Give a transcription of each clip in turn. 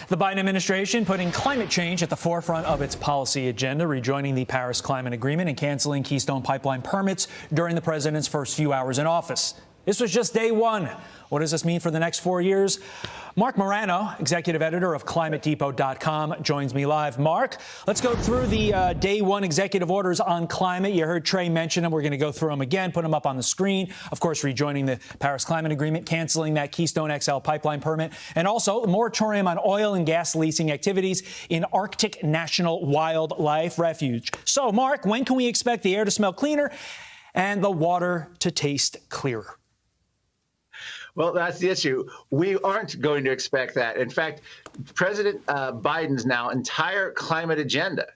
The Biden administration putting climate change at the forefront of its policy agenda, rejoining the Paris Climate Agreement and canceling Keystone Pipeline permits during the president's first few hours in office. This was just day one. What does this mean for the next 4 years? Marc Morano, executive editor of ClimateDepot.com, joins me live. Marc, let's go through the day one executive orders on climate. You heard Trey mention them. We're going to go through them again, put them up on the screen. Of course, rejoining the Paris Climate Agreement, canceling that Keystone XL pipeline permit, and also a moratorium on oil and gas leasing activities in Arctic National Wildlife Refuge. So, Marc, when can we expect the air to smell cleaner and the water to taste clearer? Well, that's the issue. We aren't going to expect that. In fact, President Biden's now entire climate agenda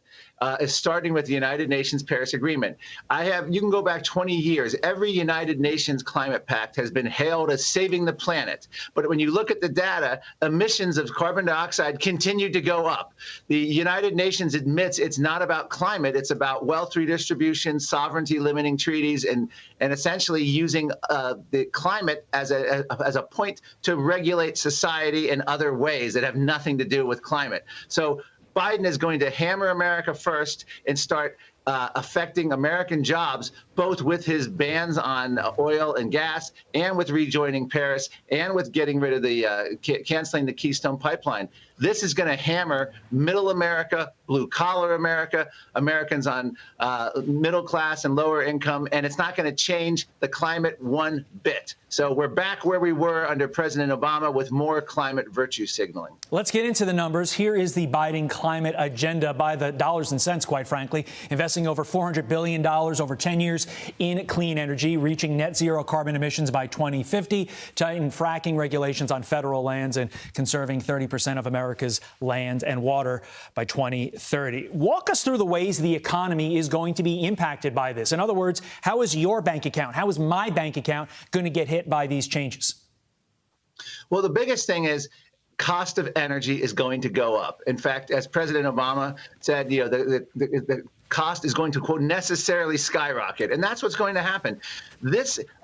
is starting with the United Nations Paris Agreement. You can go back 20 years. Every United Nations climate pact has been hailed as saving the planet. But when you look at the data, emissions of carbon dioxide continue to go up. The United Nations admits it's not about climate. It's about wealth redistribution, sovereignty limiting treaties, and essentially using the climate as a point to regulate society in other ways that have nothing to do with climate. So Biden is going to hammer America first and start affecting American jobs, both with his bans on oil and gas and with rejoining Paris and with getting rid of the canceling the Keystone Pipeline. This is going to hammer middle America, blue-collar America, Americans on middle class and lower income, and it's not going to change the climate one bit. So we're back where we were under President Obama with more climate virtue signaling. Let's get into the numbers. Here is the Biden climate agenda by the dollars and cents, quite frankly, investing over $400 billion over 10 years in clean energy, reaching net zero carbon emissions by 2050, tighten fracking regulations on federal lands, and conserving 30% of America's land and water by 2030. Walk us through the ways the economy is going to be impacted by this. In other words, how is your bank account, how is my bank account going to get hit by these changes? Well, the biggest thing is cost of energy is going to go up. In fact, as President Obama said, the cost is going to, quote, necessarily skyrocket. And that's what's going to happen.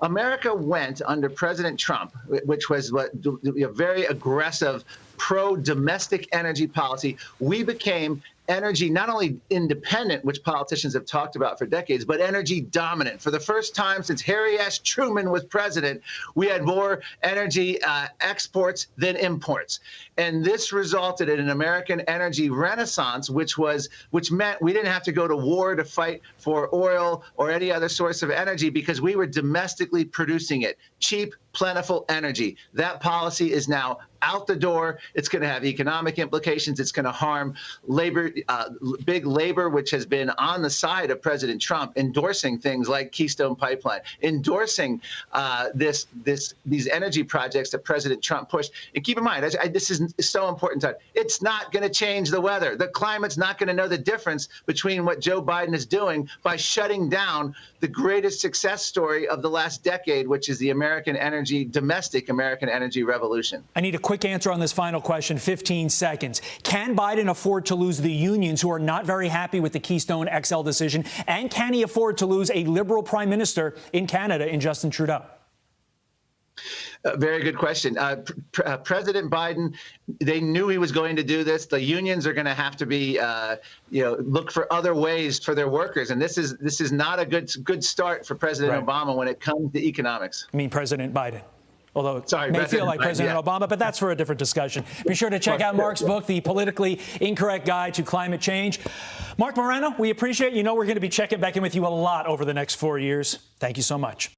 America went under President Trump, which was a very aggressive pro-domestic energy policy. We became energy not only independent, which politicians have talked about for decades, but energy dominant. For the first time since Harry S. Truman was president, we had more energy exports than imports. And this resulted in an American energy renaissance, which meant we didn't have to go to war to fight for oil or any other source of energy because we were domestically producing it. Cheap, plentiful energy. That policy is now out the door. It's going to have economic implications. It's going to harm labor, big labor, which has been on the side of President Trump, endorsing things like Keystone Pipeline, endorsing these energy projects that President Trump pushed. And keep in mind, this is so important. It's not going to change the weather. The climate's not going to know the difference between what Joe Biden is doing by shutting down the greatest success story of the last decade, which is the domestic American energy revolution. I need a quick answer on this final question, 15 seconds. Can Biden afford to lose the unions who are not very happy with the Keystone XL decision? And can he afford to lose a liberal prime minister in Canada in Justin Trudeau? Very good question. President Biden, they knew he was going to do this. The unions are going to have to be, look for other ways for their workers. And this is not a good start for President Obama when it comes to economics. I mean, President Biden. Although it may feel like President Obama, but that's for a different discussion. Be sure to check out Marc's book, The Politically Incorrect Guide to Climate Change. Marc Morano, we appreciate it. You know we're going to be checking back in with you a lot over the next 4 years. Thank you so much.